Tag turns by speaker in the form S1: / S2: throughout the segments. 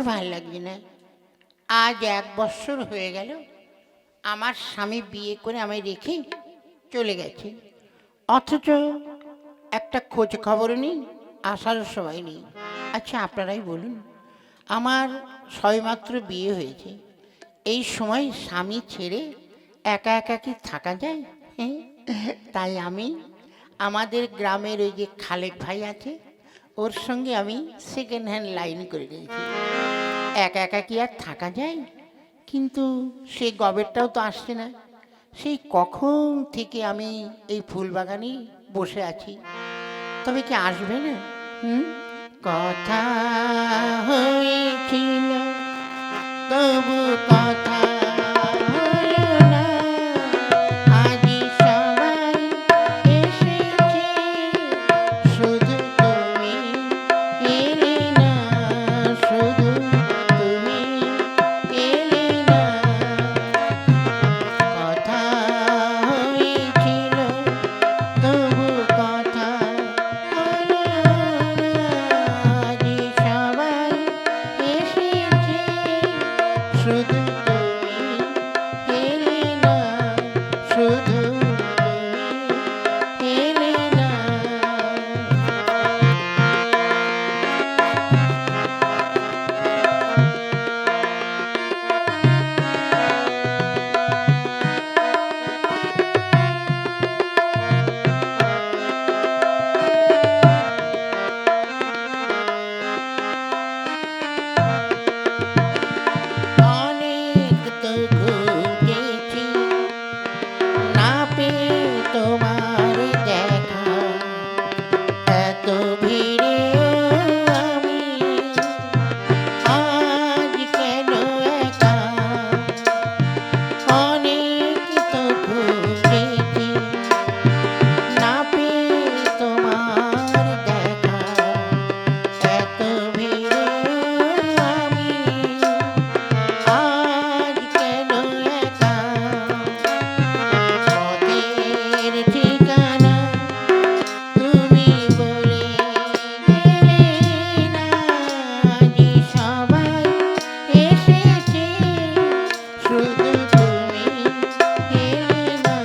S1: ভালো লাগছে না। আজ 1 বৎসর হয়ে গেল আমার স্বামী বিয়ে করে আমায় রেখে চলে গেছে, অথচ একটা খোঁজ খবর নেই, আসারও সময় নেই। আচ্ছা আপনারাই বলুন, আমার সবেমাত্র বিয়ে হয়েছে, এই সময় স্বামী ছেড়ে একা একা কি থাকা যায়? হ্যাঁ, তাই আমি আমাদের গ্রামের ওই যে খালেক ভাই আছে, ওর সঙ্গে আমি সেকেন্ড হ্যান্ড লাইন করে নিয়েছি। একা একা কি আর থাকা যায়? কিন্তু সেই গবেরটাও তো আসছে না। সেই কখন থেকে আমি এই ফুল বাগানেই বসে আছি, তবে কি আসবে না? কথা হয়েছিল তবু কথা হলো না, আজ সবাই এসেছে শুধু তুমি এলে না, শুধু তুমি এলে না। কথা হয়েছিল তবু কথা হলো না, আজ সবাই এসেছে শুধু তুমি এলে না, শুধু তুমি এলে না। অনেক তো খুঁজেছি না পেয়ে তোমার দেখা, এত ভিড়েও আমি আজ কেন একা? অনেক তো খুঁজেছি না পেয়ে তোমার দেখা, এত ভিড়েও আমি আজ কেন একা? পথের ঠিকানা তুমি বলে গেলে না, আজ সবাই এসেছে শুধু তুমি এলে না,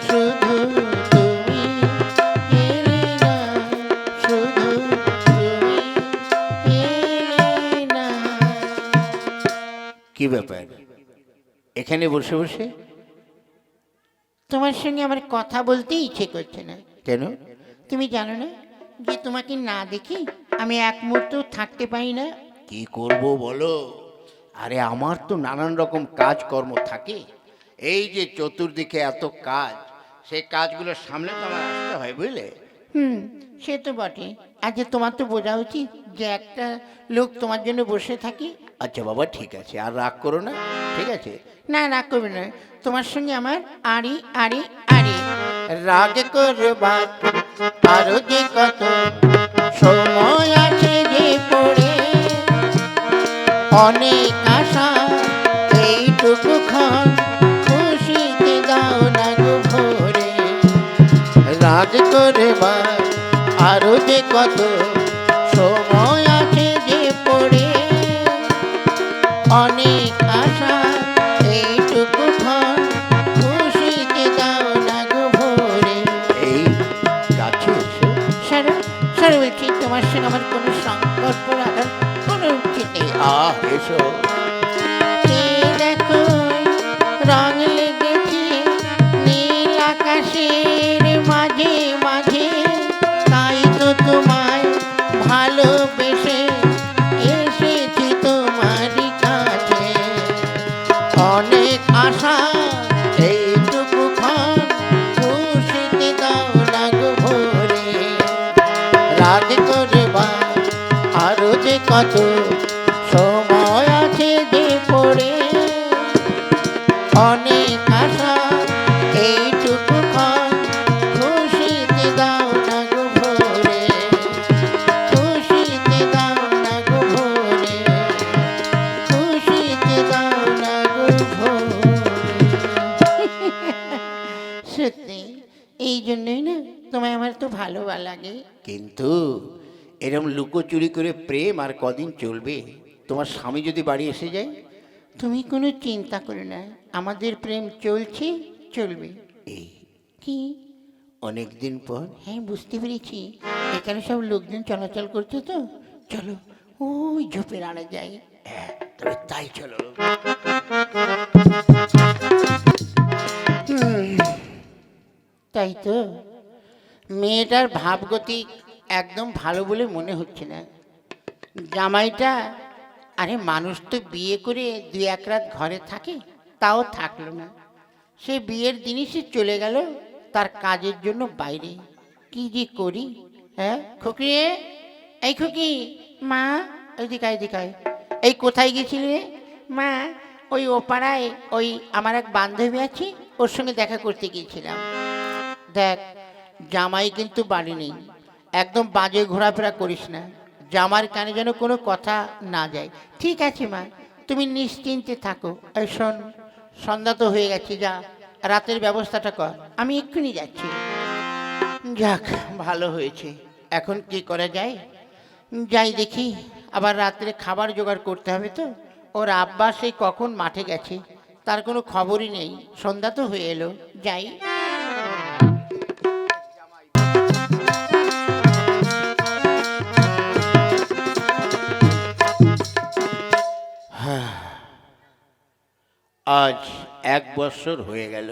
S1: শুধু তুমি এলে না, শুধু তুমি এলে না। কি ব্যাপার এখানে বসে বসে? তোমার সঙ্গে আমার কথা বলতে ইচ্ছে করছে না। কেন? তুমি জানো না যে তোমাকে না দেখি আমি এক মুহূর্তেও থাকতে পারি না।
S2: কি করব বলো? আরে আমার তো নানান রকম কাজকর্ম থাকে, এই যে চতুর্দিকে এত কাজ, সেই কাজগুলো সামলে তো আমার আসতে হয়, বুঝলে?
S1: সে তো বটে। আজ তোমার তো বোঝা উচিত যে একটা লোক তোমার জন্য বসে থাকি।
S2: আচ্ছা বাবা, ঠিক আছে, আর রাগ করো না, ঠিক আছে?
S1: না রাগ করবে না, তোমার সঙ্গে আমার আড়ি আড়ি আড়ি। রাগ করবার আরো যে কত সময় আছে যে পড়ে, অনেক আশা এইটুকু ক্ষণ খুশিতে দাও না গো ভরে। রাগ করবার আরো যে কত সময় আছে যে পড়ে, অনেক আশা এইটুকু ক্ষণ খুশিতে দাও না গো ভরে।
S2: এই কাছে এসো।
S1: সারা সারা বলছি, তোমার সঙ্গে আমার কোনো সংকল্প রাখার কোনো উচিত নেই।
S2: এসো।
S1: দেখো রং লেগেছে নীল আকাশের মাঝে মাঝে, তাই তো তোমায় ভালোবেসে এসেছি তোমারই কাছে। অনেক আশা এইটুকু ক্ষণ খুশিতে দাও না গো ভরে। রাগ করবা আরো যে কত সময় আছে যে পড়ে, অনেক আশা এইটুকু ক্ষণ খুশিতে দাও না গো ভরে। খুশিতে দাও না গো ভরে, খুশিতে দাও না গো ভরে। সত্যি এই জন্যই না তোমায় আমার তো ভালো লাগে।
S2: কিন্তু এরম লুকোচুরি করে প্রেম আর কদিন চলবে? তোমার স্বামী যদি বাড়ি এসে যায়?
S1: তুমি কোনো চিন্তা করো না, আমাদের প্রেম চলছে, চলবে।
S2: এই
S1: কি?
S2: অনেক দিন পর।
S1: হ্যাঁ, বুঝতে পেরেছি, এখানে সব লোকজন চলাচল করছে তো। চলো ওই ঝোপের আড়ে যাই।
S2: হ্যাঁ, তবে তাই চলো।
S1: তাই তো, মেয়েটার ভাবগতি একদম ভালো বলে মনে হচ্ছে না। জামাইটা, আরে মানুষ তো বিয়ে করে 2-1 রাত ঘরে থাকে, তাও থাকলো না। সে বিয়ের দিনই সে চলে গেল তার কাজের জন্য বাইরে। কি যে করি। হ্যাঁ খুকি, এই খুকি, মা এদিকে আয়, এদিকে আয়। এই কোথায় গেছিলে? মা, ওই ওপাড়ায় ওই আমার এক বান্ধবী আছে, ওর সঙ্গে দেখা করতে গিয়েছিলাম। দেখ, জামাই কিন্তু বাড়ি নেই, একদম বাজে ঘোরাফেরা করিস না, জামার কানে যেন কোনো কথা না যায়। ঠিক আছে মা, তুমি নিশ্চিন্তে থাকো। এই শোন, সন্ধ্যা তো হয়ে গেছে, যা রাতের ব্যবস্থাটা কর, আমি এক্ষুনি যাচ্ছি। যাক, ভালো হয়েছে। এখন কি করা যায়? যাই দেখি, আবার রাত্রে খাবার জোগাড় করতে হবে তো। ওর আব্বা সেই কখন মাঠে গেছে, তার কোনো খবরই নেই। সন্ধ্যা তো হয়ে এলো, যাই।
S2: আজ 1 বছর হয়ে গেল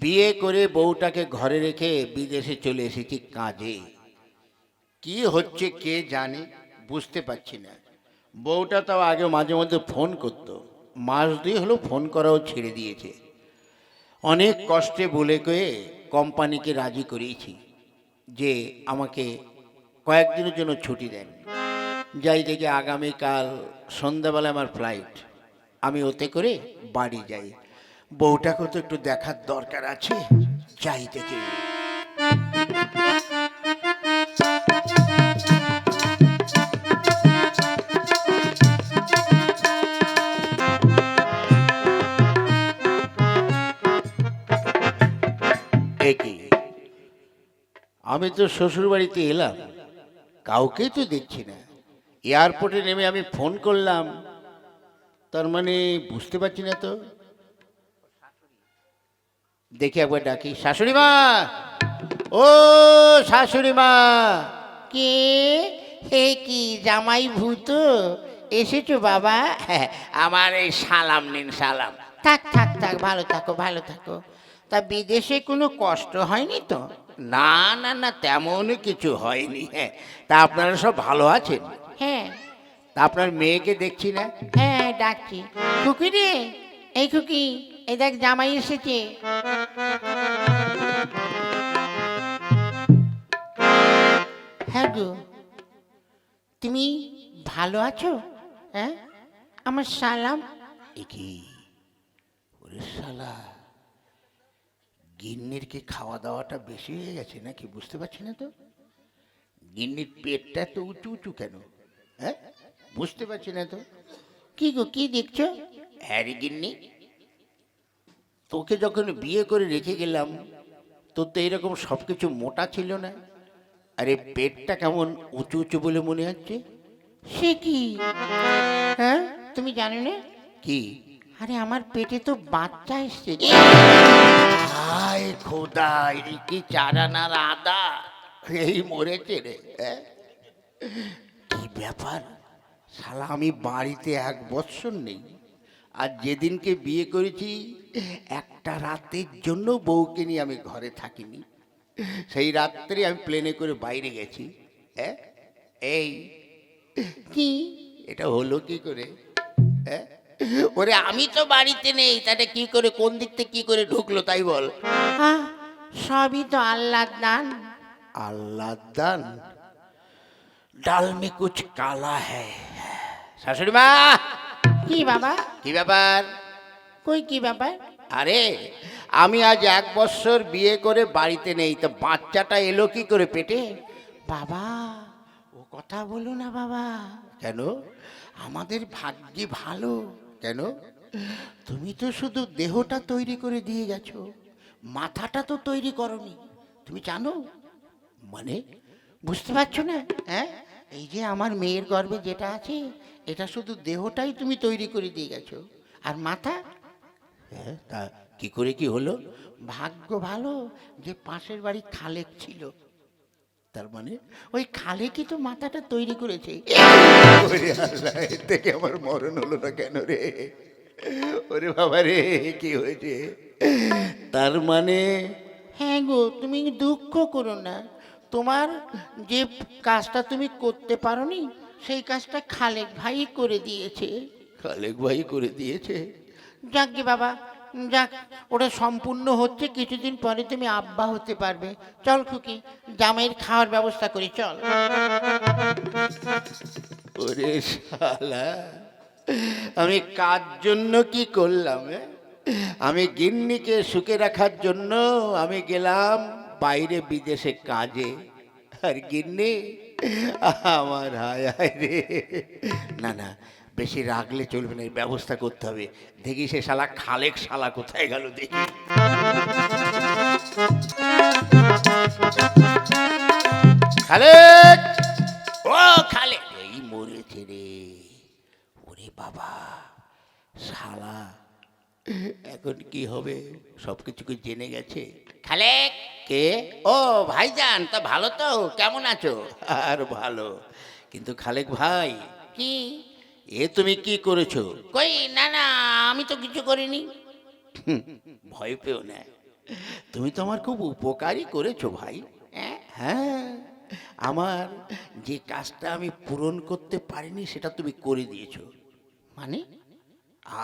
S2: বিয়ে করে বউটাকে ঘরে রেখে বিদেশে চলে এসেছি কাজে। কি হচ্ছে কে জানে, বুঝতে পারছি না। বউটা তাও আগে মাঝে মধ্যে ফোন করতো, মাস 2 হলো ফোন করাও ছেড়ে দিয়েছে। অনেক কষ্টে বলে কয়ে কোম্পানিকে রাজি করিয়েছি যে আমাকে কয়েকদিনের জন্য ছুটি দেন। যাই দেখি আগামীকাল সন্ধ্যাবেলা আমার ফ্লাইট, আমি ওতে করে বাড়ি যাই। বউটাকে তো একটু দেখার দরকার আছে, যাই দেখি। একই, আমি তো শ্বশুর বাড়িতে এলাম, কাউকেই তো দেখছি না। এয়ারপোর্টে নেমে আমি ফোন করলাম, তার মানে বুঝতে পারছি না তো। দেখি একবার ডাকি, শাশুড়ি মা, ও শাশুড়ি মা।
S1: কে? হে কি, জামাই ভূত এসেছো বাবা?
S2: হ্যাঁ, আমার এই সালাম নিন, সালাম।
S1: থাক থাক থাক, ভালো থাকো, ভালো থাকো। তা বিদেশে কোনো কষ্ট হয়নি তো?
S2: না না না, তেমন কিছু হয়নি। হ্যাঁ, তা আপনারা সব ভালো আছেন?
S1: হ্যাঁ
S2: তা আপনার মেয়েকে দেখছি না।
S1: হ্যাঁ, ডাকছি। খুকি রে, এই খুকি, এই দেখ জামাই এসেছে। হ্যাঁ গো, তুমি ভালো আছো? হ্যাঁ, আমার সালাম।
S2: কি ওরে শালা, গিন্নির কি খাওয়া দাওয়াটা বেশি হয়ে গেছে নাকি, বুঝতে পারছি না তো। গিন্নির পেটটা তো উঁচু উঁচু কেন? হ্যাঁ, বুঝতে পারছি না তো।
S1: কি গো, কি দেখছো?
S2: হ্যারি গিন্নি, তোকে যখন বিয়ে করে রেখে গেলাম, তোর তো এরকম সব কিছু মোটা ছিল না, আরে পেটটা কেমন উঁচু উঁচু বলে মনে হচ্ছে।
S1: সে কি? হ্যাঁ, তুমি জানো না?
S2: কি?
S1: আরে আমার পেটে তো বাচ্চা এসছে।
S2: হায় খোদা, এই কি চারানার আদা, এই মরেছে রে। হ্যাঁ? কি ব্যাপার শালা, আমি বাড়িতে 1 বৎসর নেই, আর যেদিনকে বিয়ে করেছি একটা রাতের জন্য বউকে নিয়ে আমি ঘরে থাকিনি। সেই রাত্রে আমি প্লেনে করে বাইরে গেছি। হ্যাঁ, এই
S1: কি?
S2: এটা হলো কি করে? হ্যাঁ, ওরে আমি তো বাড়িতে নেই, তাহলে কি করে, কোন দিক থেকে কি করে ঢুকলো তাই বল।
S1: আহ, সবই তো আল্লাহর দান।
S2: আল্লাহ দান, ডাল মে কুছ কালা হ্যায়। শাশুড়ি মা,
S1: কি বাবা?
S2: কি ব্যাপার?
S1: কই কি ব্যাপার?
S2: আরে আমি আজ 1 বৎসর বিয়ে করে বাড়িতে নেই, তো বাচ্চাটা এলো কি করে পেটে?
S1: বাবা, ও কথা বলো না বাবা।
S2: কেন?
S1: আমাদের ভাগ্যে ভালো।
S2: কেন?
S1: তুমি তো শুধু দেহটা তৈরি করে দিয়ে গেছো, মাথাটা তো তৈরি করনি। তুমি জানো?
S2: মানে?
S1: বুঝতে পারছো না? হ্যাঁ, এই যে আমার মেয়ের গর্ভে যেটা আছে, এটা শুধু দেহটাই তুমি তৈরি করে দিয়ে গেছো, আর মাথা?
S2: হ্যাঁ, তা কি করে কি হলো?
S1: ভাগ্য ভালো যে পাশের বাড়ি খালেক ছিল,
S2: তার মানে?
S1: ওই খালেকই তো মাথাটা তৈরি করেছে।
S2: ওরে আল্লাহ, এর থেকে আমার মরণ হলো না কেন রে? ওরে বাবা রে, কি হয়েছে? তার মানে?
S1: হ্যাঁ গো, তুমি দুঃখ করো না, তোমার যে কাজটা তুমি করতে পারোনি সেই কাজটা খালেক ভাই করে দিয়েছে।
S2: খালেক ভাই করে দিয়েছে?
S1: যাক গে বাবা, যাক, ওটা সম্পূর্ণ হচ্ছে, কিছুদিন পরে তুমি আব্বা হতে পারবে। চল খুকি, জামাইয়ের খাওয়ার ব্যবস্থা করি, চল।
S2: ওরে শালা, আমি কার জন্য কি করলাম? আমি গিন্নিকে সুখে রাখার জন্য আমি গেলাম বাইরে বিদেশে কাজে, আর গিন্নি আমার হায় হায় রে। না না, বেশি রাগলে চলবে না, এর ব্যবস্থা করতে হবে। দেখি সে শালা খালেক শালা কোথায় গেল দেখি। খালেক, ও খালেক, এই মরেছে রে। ওরে বাবা, শালা এখন কি হবে? সবকিছুকে জেনে গেছে। খালেক, কে? ও ভাইজান, তা ভালো তো? কেমন আছো? আর ভালো, কিন্তু খালেক ভাই,
S1: কি?
S2: এ তুমি কি করেছো?
S1: কই, না না, আমি তো কিছু করিনি।
S2: ভয় পেও না, তুমি তো আমার খুব উপকারই করেছো ভাই। হ্যাঁ, আমার যে কাজটা আমি পূরণ করতে পারিনি সেটা তুমি করে দিয়েছো।
S1: মানে?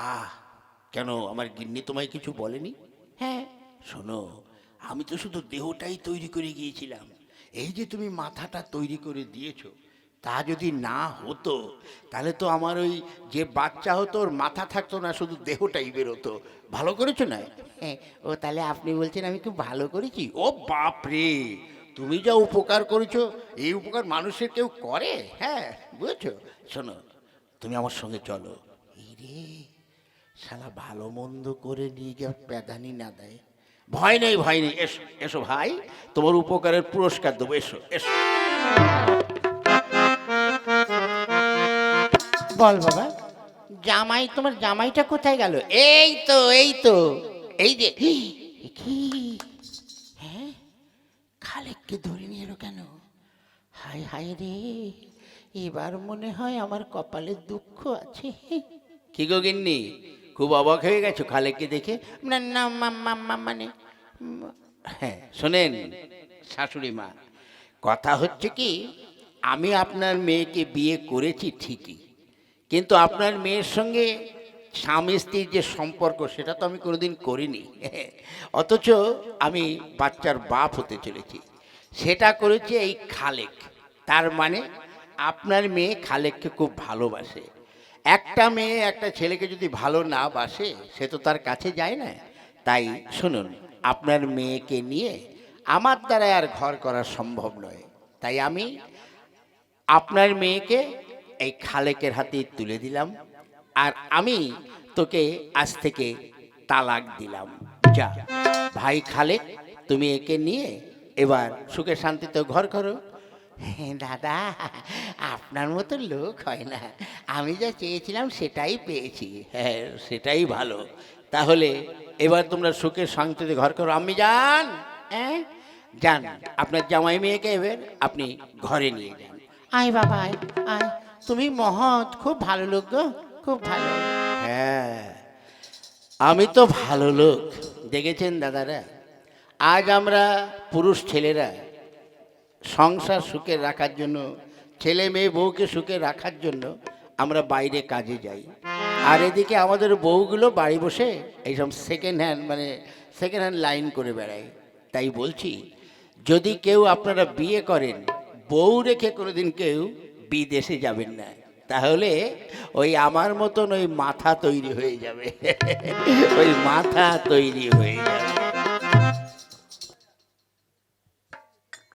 S2: আহ, কেন আমার গিন্নি তোমায় কিছু বলেনি?
S1: হ্যাঁ।
S2: শোনো, আমি তো শুধু দেহটাই তৈরি করে গিয়েছিলাম। এই যে তুমি মাথাটা তৈরি করে দিয়েছো, তা যদি না হতো তাহলে তো আমার ওই যে বাচ্চা হতো ওর মাথা থাকতো না, শুধু দেহটাই বেরোতো। ভালো করেছো না?
S1: হ্যাঁ, ও তাহলে আপনি বলছেন আমি খুব ভালো করেছি?
S2: ও বাপ রে, তুমি যা উপকার করেছো, এই উপকার মানুষের কেউ করে? হ্যাঁ, বুঝেছো? শোনো, তুমি আমার সঙ্গে চলো। এই রে শালা, ভালো মন্দ করে নিয়ে গিয়ে প্যাদানি না দেয়। ভয় নেই, ভয় নেই, এসো এসো ভাই, তোমার উপকারের পুরস্কার দেবো, এসো এসো।
S1: বল বাবা, জামাই, তোমার জামাইটা কোথায় গেল?
S2: এই তো, এই তো, এই যে।
S1: এ কি? হ্যাঁ, খালেককে ধরে নিয়ে এলো কেন? হায় হায় রে, এবার মনে হয় আমার কপালে দুঃখ আছে।
S2: কি গো গিন্নি, খুব অবাক হয়ে গেছো খালেককে দেখে?
S1: না না, মানে
S2: হ্যাঁ শোনেন শাশুড়ি মা, কথা হচ্ছে কি, আমি আপনার মেয়েকে বিয়ে করেছি ঠিকই, কিন্তু আপনার মেয়ের সঙ্গে স্বামী স্ত্রীর যে সম্পর্ক সেটা তো আমি কোনোদিন করিনি। অথচ আমি বাচ্চার বাপ হতে চলেছি, সেটা করেছে এই খালেক। তার মানে আপনার মেয়ে খালেককে খুব ভালোবাসে। একটা মেয়ে একটা ছেলেকে যদি ভালো না বাসে সে তো তার কাছে যায় না। তাই শুনুন, আপনার মেয়েকে নিয়ে আমার দ্বারা আর ঘর করা সম্ভব নয়, তাই আমি আপনার মেয়েকে এই খালেকের হাতে তুলে দিলাম, আর আমি তোকে আজ থেকে তালাক দিলাম। যা ভাই খালেক, তুমি একে নিয়ে এবার সুখে শান্তিতে ঘর করো।
S1: হ্যাঁ, দাদা, আপনার মতো লোক হয় না, আমি যা চেয়েছিলাম সেটাই পেয়েছি।
S2: হ্যাঁ, সেটাই ভালো। তাহলে এবার তোমরা সুখে শান্তিতে ঘর করো। আমি যান,
S1: হ্যাঁ,
S2: যান, আপনার জামাই মেয়েকে এবার আপনি ঘরে নিয়ে যান।
S1: আয় বাবা, আয় আয়, তুমি মহৎ, খুব ভালো লোক গো, খুব ভালো।
S2: হ্যাঁ, আমি তো ভালো লোক। দেখেছেন দাদারা, আজ আমরা পুরুষ ছেলেরা সংসার সুখে রাখার জন্য, ছেলে মেয়ে বউকে সুখে রাখার জন্য আমরা বাইরে কাজে যাই, আর এদিকে আমাদের বউগুলো বাড়ি বসে এইসব সেকেন্ড হ্যান্ড লাইন করে বেড়ায়। তাই বলছি, যদি কেউ আপনারা বিয়ে করেন, বউ রেখে কোনোদিন কেউ বিদেশে যাবেন না, তাহলে ওই আমার মতন ওই মাথা তৈরি হয়ে যাবে। ওই মাথা তৈরি হয়ে যাবে।